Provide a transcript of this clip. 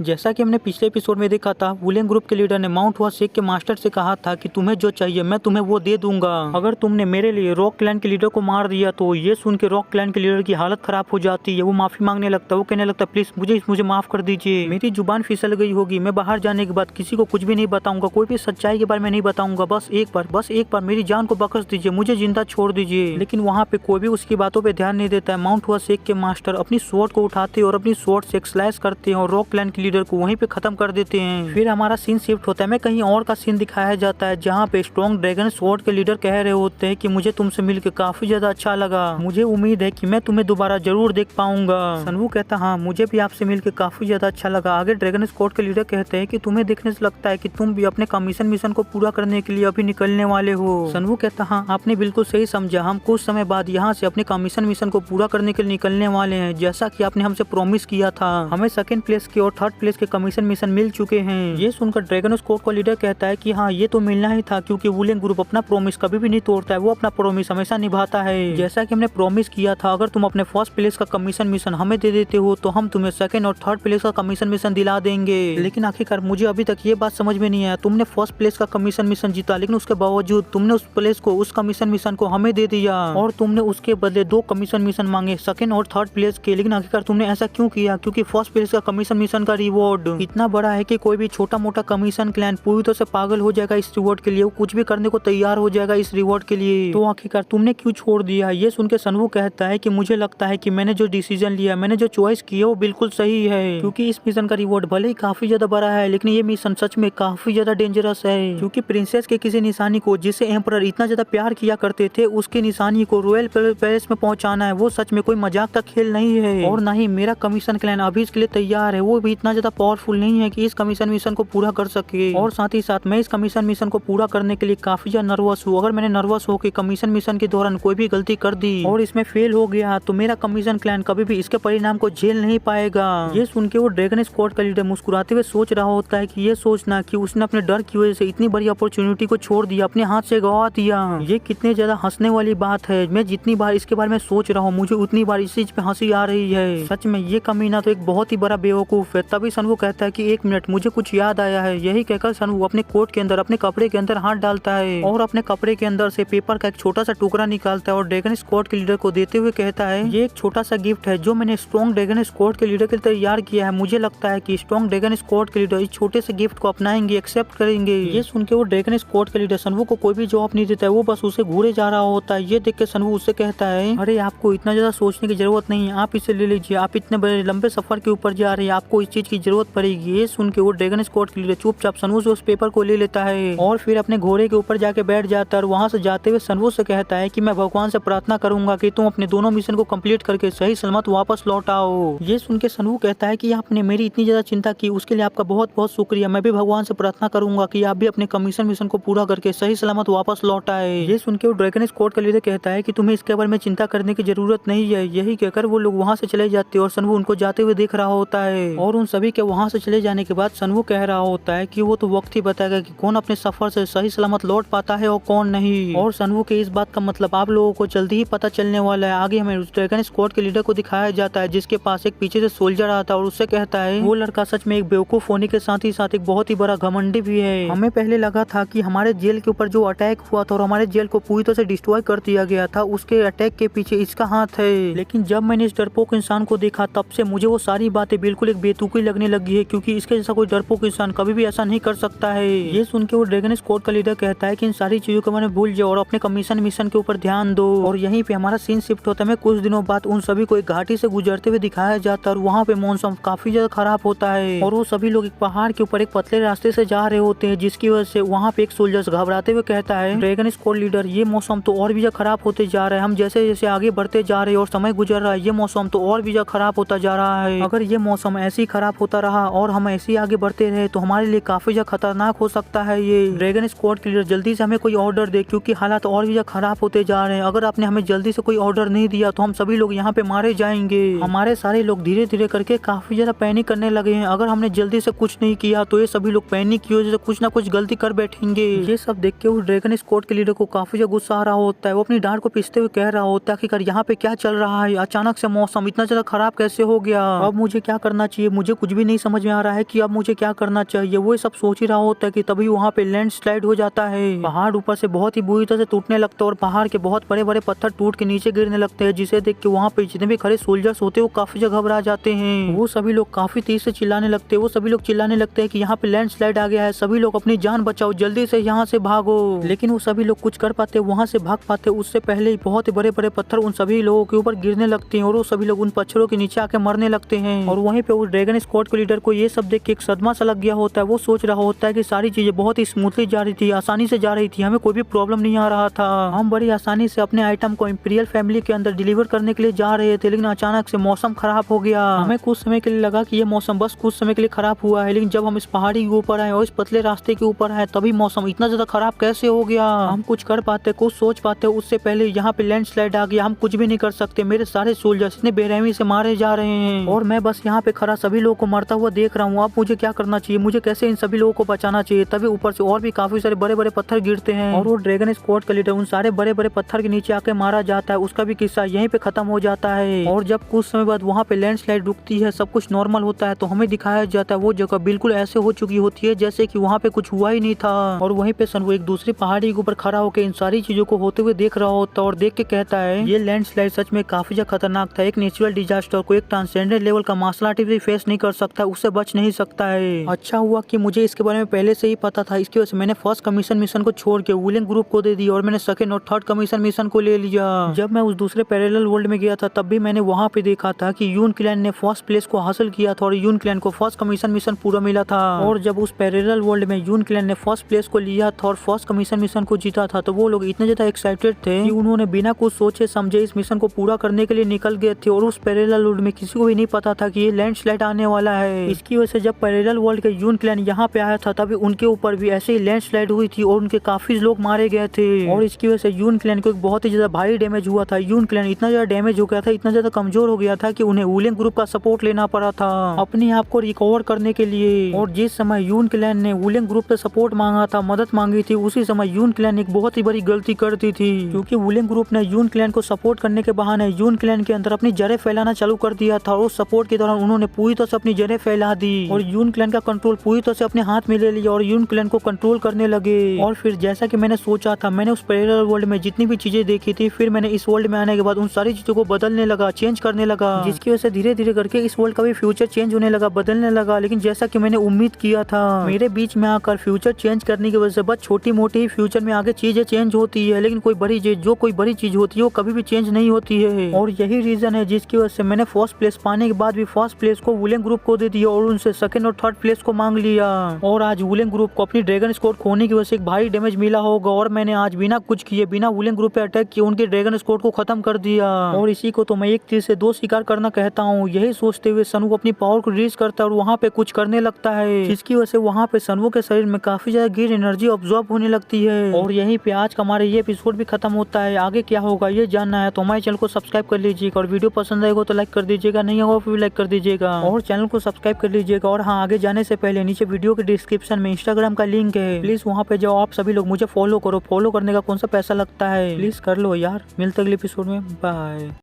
जैसा कि हमने पिछले एपिसोड में देखा था, वुलियन ग्रुप के लीडर ने माउंट हुआ शेख के मास्टर से कहा था कि तुम्हें जो चाहिए मैं तुम्हें वो दे दूंगा अगर तुमने मेरे लिए रॉक क्लैन के लीडर को मार दिया। तो ये सुन के रॉक क्लैन के लीडर की हालत खराब हो जाती है। वो माफी मांगने लगता है। वो कहने लगता है प्लीज मुझे माफ कर दीजिए, मेरी जुबान फिसल गई होगी, मैं बाहर जाने के बाद किसी को कुछ भी नहीं बताऊंगा, कोई भी सच्चाई के बारे में नहीं बताऊंगा, बस एक बार मेरी जान को बख्श दीजिए, मुझे जिंदा छोड़ दीजिए। लेकिन वहाँ पे कोई भी उसकी बातों पे ध्यान नहीं देता है। माउंट हुआ शेख के मास्टर अपनी स्वॉर्ड को उठाते और अपनी स्वॉर्ड से स्लैश करते हैं और रॉक क्लैन के लीडर को वहीं पे खत्म कर देते हैं। फिर हमारा सीन शिफ्ट होता है, मैं कहीं और का सीन दिखाया जाता है जहाँ पे स्ट्रॉन्ग ड्रैगन स्वॉर्ड के लीडर कह रहे होते हैं कि मुझे तुमसे मिलकर काफी ज्यादा अच्छा लगा, मुझे उम्मीद है कि मैं तुम्हें दोबारा जरूर देख पाऊंगा। सनवू कहता हाँ मुझे भी आपसे मिलकर काफी ज्यादा अच्छा लगा। आगे ड्रैगन स्क्वाड के लीडर कहते हैं कि तुम्हें देखने से लगता है कि तुम भी अपने कमीशन मिशन को पूरा करने के लिए अभी निकलने वाले हो। सनवू कहता हाँ आपने बिल्कुल सही समझा, हम कुछ समय बाद यहाँ से अपने कमीशन मिशन को पूरा करने के लिए निकलने वाले हैं, जैसा कि आपने हमसे प्रॉमिस किया था। हमें सेकंड प्लेस के और थर्ड प्लेस के कमीशन मिशन मिल चुके हैं। ये सुनकर ड्रैगन स्क्वाड का लीडर कहता है कि हाँ ये तो मिलना ही था, क्योंकि वुलियन ग्रुप अपना प्रॉमिस कभी भी नहीं तोड़ता है, वो अपना प्रॉमिस हमेशा निभाता है। जैसा कि हमने प्रॉमिस किया था, अगर तुम अपने फर्स्ट प्लेस का कमीशन मिशन हमें दे देते हो तो हम तुम्हें सेकंड और थर्ड प्लेस का कमीशन मिशन दिला देंगे। लेकिन आखिरकार मुझे अभी तक ये बात समझ में नहीं आया, तुमने फर्स्ट प्लेस का कमीशन मिशन जीता, लेकिन उसके बावजूद तुमने उस प्लेस को, उस कमीशन मिशन को हमें दे दिया और तुमने उसके बदले 2 कमीशन मिशन मांगे, सेकंड और थर्ड प्लेस के। लेकिन आखिरकार तुमने ऐसा क्यों किया? क्योंकि फर्स्ट प्लेस का कमीशन मिशन का रिवॉर्ड इतना बड़ा है कि कोई भी छोटा मोटा कमीशन क्लैन पूरी तरह से पागल हो जाएगा इस रिवॉर्ड के लिए, वो कुछ भी करने को तैयार हो जाएगा इस रिवॉर्ड के लिए। तो आखिरकार तुमने क्यों छोड़ दिया? ये सुन के सनवू कहता है कि मुझे लगता है कि मैंने जो डिसीजन लिया, मैंने जो चॉइस की है वो बिल्कुल सही है, क्योंकि इस मिशन का रिवॉर्ड भले ही काफी ज्यादा बड़ा है, लेकिन ये मिशन सच में काफी ज्यादा डेंजरस है। क्योंकि प्रिंसेस के किसी निशानी को, जिसे एम्परर इतना ज्यादा प्यार किया करते थे, उसके निशानी को रॉयल पैलेस में पहुंचाना है, वो सच में कोई मजाक का खेल नहीं है। और ना ही मेरा कमीशन क्लैन अभी इसके लिए तैयार है, वो भी इतना ज्यादा पावरफुल नहीं है कि इस कमीशन मिशन को पूरा कर सके। और साथ ही साथ मैं इस कमीशन मिशन को पूरा करने के लिए काफी ज्यादा नर्वस हूँ। अगर मैंने नर्वस होकर कमीशन मिशन के दौरान कोई भी गलती कर दी और इसमें फेल हो गया तो मेरा कमीशन क्लैन कभी भी इसके परिणाम को झेल नहीं पाएगा। ये सुन के वो ड्रैगन स्क्वाड का लीडर मुस्कुराते हुए सोच रहा होता है कि ये सोचना कि उसने अपने डर की वजह से इतनी बड़ी अपॉर्चुनिटी को छोड़ दिया, अपने हाथ से गवा दिया, ये कितने ज्यादा हंसने वाली बात है। मैं जितनी बार इसके बारे में सोच रहा हूँ, मुझे उतनी बार इस चीज पे हंसी आ रही है। सच में ये कमीना तो एक बहुत ही बड़ा बेवकूफ है। तभी सनवू कहता है कि 1 मिनट, मुझे कुछ याद आया है। यही कहकर सनवू अपने कोट के अंदर, अपने कपड़े के अंदर हाथ डालता है और अपने कपड़े के अंदर से पेपर का एक छोटा सा टुकड़ा निकालता है और ड्रैगन स्क्वाड के लीडर को देते हुए कहता है ये एक छोटा सा गिफ्ट है जो मैंने स्ट्रॉन्ग ड्रैगन स्क्वाड के लीडर के लिए तैयार किया है। मुझे लगता है कि स्ट्रॉन्ग ड्रैगन स्क्वाड के लीडर इस छोटे से गिफ्ट को अपनाएंगे, एक्सेप्ट करेंगे। ये सुन के वो ड्रैगन स्क्वाड के लीडर सनवू को कोई भी जवाब नहीं देता है, वो बस उसे घूरे जा रहा होता है। ये देख के सनवू उससे कहता है अरे आपको इतना ज्यादा सोचने की जरूरत नहीं है, आप इसे ले लीजिए, आप इतने बड़े लंबे सफर के ऊपर जा रहे हैं, आपको इस चीज की जरूरत पड़ेगी। ये सुन के वो ड्रैगन स्क्वाड के लीडर चुपचाप सनवू से उस पेपर को ले लेता है और फिर अपने घोड़े के ऊपर जाके बैठ जाता है और वहाँ से जाते हुए सनवू से कहता है कि मैं भगवान से प्रार्थना करूंगा कि तुम अपने दोनों मिशन को कंप्लीट करके सही सलामत वापस लौट आओ। ये सुन के सनवू कहता है कि आपने मेरी इतनी ज्यादा चिंता की, उसके लिए आपका बहुत बहुत शुक्रिया। मैं भी भगवान से प्रार्थना करूंगा कि आप भी अपने कमीशन मिशन को पूरा करके सही सलामत वापस लौट आए। ये सुन के वो ड्रैगन स्क्वाड का लीडर कहता है कि तुम्हें इसके बारे में चिंता करने की जरूरत नहीं है। यही कहकर वो लोग वहाँ से चले जाते हैं और सनवू उनको जाते हुए देख रहा होता है। और उन सभी के वहाँ से चले जाने के बाद सनवू कह रहा होता है कि वो तो वक्त ही बताएगा कि कौन अपने सफर से सही सलामत लौट पाता है और कौन नहीं। और सनवू के इस बात का मतलब आप लोगों को जल्दी ही पता चलने वाला है। आगे हमें उस ड्रैगन स्क्वाड के लीडर को दिखाया जाता है जिसके पास एक पीछे से सोल्जर आता है और उससे कहता है वो लड़का सच में एक बेवकूफ होने के साथ ही साथ एक बहुत ही बड़ा घमंडी भी है। हमें पहले लगा था कि हमारे जेल के ऊपर जो अटैक हुआ था और हमारे जेल को पूरी तरह से डिस्ट्रॉय कर दिया गया था, उसके अटैक के पीछे इसका हाथ है। लेकिन जब मैंने इस डरपोक इंसान को देखा तब से मुझे वो सारी बातें बिल्कुल एक बेतुकी लगने लगी है, क्योंकि इसके जैसा कोई डरपोक इंसान कभी भी ऐसा नहीं कर सकता है। ये सुन के वो ड्रैगन स्क्वाड का लीडर कहता है कि इन सारी चीजों को मैंने भूल जाओ और अपने कमीशन मिशन के ऊपर ध्यान दो। और यहीं पे हमारा सीन शिफ्ट होता है। मैं कुछ दिनों बाद उन सभी को एक घाटी से गुजरते हुए दिखाया जाता है और वहाँ पे मौसम काफी ज्यादा खराब होता है और वो सभी लोग एक पहाड़ के ऊपर एक पतले रास्ते से जा रहे होते हैं, जिसकी वजह से वहाँ पे एक सोल्जर्स घबराते हुए कहता है ड्रैगन स्क्वाड लीडर ये मौसम तो और भी ज्यादा खराब होते जा रहा है, हम जैसे जैसे आगे बढ़ते जा रहे हैं और समय गुजर रहा है ये मौसम तो और भी ज्यादा खराब होता जा रहा है। अगर ये मौसम ऐसे ही खराब होता रहा और हम ऐसे ही आगे बढ़ते रहे तो हमारे लिए काफी ज्यादा खतरनाक हो सकता है। ये ड्रैगन स्क्वाड के लीडर जल्दी से हमें कोई ऑर्डर दे, क्योंकि हालात और भी ज्यादा खराब होते जा रहे हैं। अगर आपने हमें जल्दी से कोई ऑर्डर नहीं दिया तो हम सभी लोग यहाँ पे मारे जाएंगे। हमारे सारे लोग धीरे धीरे करके काफी ज्यादा पैनिक करने लगे हैं। अगर हमने जल्दी से कुछ नहीं किया तो ये सभी लोग पैनिक की वजह से कुछ ना कुछ गलती कर बैठेंगे। ये सब देख के उस ड्रैगन स्क्वाड के लीडर को काफी ज्यादा गुस्सा आ रहा होता है। वो अपनी डांट को पीसते हुए कह रहा होता है कि यहाँ पे क्या चल रहा है, अचानक से मौसम इतना ज्यादा खराब कैसे हो गया, अब मुझे क्या करना चाहिए, मुझे कुछ कुछ भी नहीं समझ में आ रहा है कि अब मुझे क्या करना चाहिए। वो सब सोच ही रहा होता है कि तभी वहाँ पे लैंडस्लाइड हो जाता है। पहाड़ ऊपर से बहुत ही बुरी तरह से टूटने लगता है और पहाड़ के बहुत बड़े बड़े पत्थर टूट के नीचे गिरने लगते हैं, जिसे देख के वहाँ पे जितने भी खड़े सोल्जर्स होते हैं वो काफी जगह घबरा जाते हैं। वो सभी लोग काफी तेज से चिल्लाने लगते हैं। वो सभी लोग चिल्लाने लगते हैं कि यहाँ पे लैंडस्लाइड आ गया है, सभी लोग अपनी जान बचाओ, जल्दी से यहाँ से भागो। लेकिन वो सभी लोग कुछ कर पाते, वहाँ से भाग पाते उससे पहले ही बहुत बड़े बड़े पत्थर उन सभी लोगों के ऊपर गिरने लगते हैं और वो सभी लोग उन पत्थरों के नीचे आके मरने लगते हैं। और वहीं पे उस ड्रैगन स्क्वाड के लीडर को ये सब देख के एक सदमा सा लग गया होता है। वो सोच रहा होता है कि सारी चीजें बहुत ही स्मूथली जा रही थी, आसानी से जा रही थी, हमें कोई भी प्रॉब्लम नहीं आ रहा था, हम बड़ी आसानी से अपने आइटम को इंपीरियल फैमिली के अंदर डिलीवर करने के लिए जा रहे थे। लेकिन अचानक से मौसम खराब हो गया। हमें कुछ समय के लिए लगा कि ये मौसम बस कुछ समय के लिए खराब हुआ है, लेकिन जब हम इस पहाड़ी के ऊपर आए और इस पतले रास्ते के ऊपर आए तभी मौसम इतना ज्यादा खराब कैसे हो गया। हम कुछ कर पाते, कुछ सोच पाते, उससे पहले यहाँ पे लैंडस्लाइड आ गया। हम कुछ भी नहीं कर सकते, मेरे सारे सोल्जर्स इतने बेरहमी से मारे जा रहे हैं और मैं बस यहाँ पे खड़ा सभी लोगों को मरता हुआ देख रहा हूँ। अब मुझे क्या करना चाहिए, मुझे कैसे इन सभी लोगों को बचाना चाहिए। तभी ऊपर से और भी काफी सारे बड़े बड़े पत्थर गिरते हैं और वो ड्रैगन स्क्वाड का लीडर उन सारे बड़े बड़े पत्थर के नीचे आके मारा जाता है। उसका भी किस्सा यहीं पे खत्म हो जाता है। और जब कुछ समय बाद वहाँ पे लैंडस्लाइड रुकती है, सब कुछ नॉर्मल होता है, तो हमें दिखाया जाता है वो जगह बिल्कुल ऐसे हो चुकी होती है जैसे कि वहाँ पे कुछ हुआ ही नहीं था। और वहीं पे सनवो एक दूसरी पहाड़ी के ऊपर खड़ा होकर इन सारी चीजों को होते हुए देख रहा होता है और देख के कहता है ये लैंडस्लाइड सच में काफी ज्यादा खतरनाक था। एक नेचुरल डिजास्टर को एक ट्रांसेंडेंट लेवल का मार्शल आर्टिस्ट भी फेस नहीं कर सकता, उससे बच नहीं सकता है। अच्छा हुआ कि मुझे इसके बारे में पहले से ही पता था, इसकी वजह से मैंने फर्स्ट कमीशन मिशन को छोड़ के वुलेन ग्रुप को दे दिया और मैंने सेकंड और थर्ड कमीशन मिशन को ले लिया। जब मैं उस दूसरे पैरेलल वर्ल्ड में गया था तब भी मैंने वहाँ पे देखा था कि यून क्लैन ने फर्स्ट प्लेस को हासिल किया था और यून क्लैन को फर्स्ट कमीशन मिशन पूरा मिला था। और जब उस पैरेलल वर्ल्ड में यून क्लैन ने फर्स्ट प्लेस को लिया था और फर्स्ट कमीशन मिशन को जीता था तो वो लोग इतने ज्यादा एक्साइटेड थे कि उन्होंने बिना कुछ सोचे समझे इस मिशन को पूरा करने के लिए निकल गए थे। और उस पैरेलल वर्ल्ड में किसी को भी नहीं पता था कि ये लैंडस्लाइड आने वाला है। इसकी वजह से जब पैरेलल वर्ल्ड के यून क्लैन यहाँ पे आया था तभी उनके ऊपर भी ऐसे ही लैंडस्लाइड हुई थी और उनके काफी लोग मारे गए थे। और इसकी वजह से यून क्लैन को एक बहुत ही ज्यादा भारी डैमेज हुआ था। यून क्लैन इतना ज्यादा डैमेज हो गया था, इतना ज्यादा कमजोर हो गया था कि उन्हें वुलेन ग्रुप का सपोर्ट लेना पड़ा था अपने आप को रिकवर करने के लिए। और जिस समय यून क्लैन ने वुलेन ग्रुप से सपोर्ट मांगा था, मदद मांगी थी, उसी समय यून क्लैन एक बहुत ही बड़ी गलती कर दी थी, क्योंकि वुलेन ग्रुप ने यून क्लैन को सपोर्ट करने के बहाने यून क्लैन के अंदर अपनी जड़ें फैलाना चालू कर दिया था। और उस सपोर्ट के दौरान उन्होंने पूरी तरह से अपनी जड़ें फैला दी और यून क्लैन का कंट्रोल पूरी तरह से अपने हाथ में ले लिया और यून क्लैन को कंट्रोल करने लगे। और फिर जैसा कि मैंने सोचा था, मैंने उस पैरेलल वर्ल्ड में जितनी भी चीजें देखी थी, फिर मैंने इस वर्ल्ड में आने के बाद उन सारी चीजों को बदलने लगा, चेंज करने लगा, जिसकी वजह से धीरे धीरे करके इस वर्ल्ड का भी फ्यूचर चेंज होने लगा, बदलने लगा। लेकिन जैसा कि मैंने उम्मीद किया था, मेरे बीच में आकर फ्यूचर चेंज करने की वजह से बस छोटी मोटी ही फ्यूचर में आगे चीजें चेंज होती है, लेकिन कोई बड़ी चीज होती है वो कभी भी चेंज नहीं होती है। और यही रीजन है जिसकी वजह से मैंने फर्स्ट प्लेस पाने के बाद भी फर्स्ट प्लेस को वुलेन ग्रुप को दे दिया और उनसे सेकंड और थर्ड प्लेस को मांग लिया। और आज वुलेन ग्रुप को अपनी ड्रैगन स्क्वाड खोने की वजह से एक भारी डैमेज मिला होगा और मैंने आज बिना कुछ किए, बिना वुलेन ग्रुप पे अटैक किए उनके ड्रैगन स्क्वाड को खत्म कर दिया। और इसी को तो मैं एक तीर से दो शिकार करना कहता हूँ। यही सोचते हुए सनवो अपनी पावर को रिलीज करता है और वहाँ पे कुछ करने लगता है, जिसकी वजह से वहाँ पे सनवो के शरीर में काफी ज्यादा ग्रीन एनर्जी ऑब्जॉर्ब होने लगती है। और यहीं पे आज का हमारा ये एपिसोड भी खत्म होता है। आगे क्या होगा ये जानना है तो हमारे चैनल को सब्सक्राइब कर लीजिएगा और वीडियो पसंद आएगा तो लाइक कर दीजिएगा, नहीं होगा फिर लाइक कर दीजिएगा और चैनल को सब्सक्राइब कर लीजिएगा। और हाँ, आगे जाने से पहले नीचे वीडियो के डिस्क्रिप्शन में इंस्टाग्राम का लिंक है, प्लीज वहाँ पे जाओ, आप सभी लोग मुझे फॉलो करो। फॉलो करने का कौन सा पैसा लगता है, प्लीज कर लो यार। मिलते अगले एपिसोड में, बाय।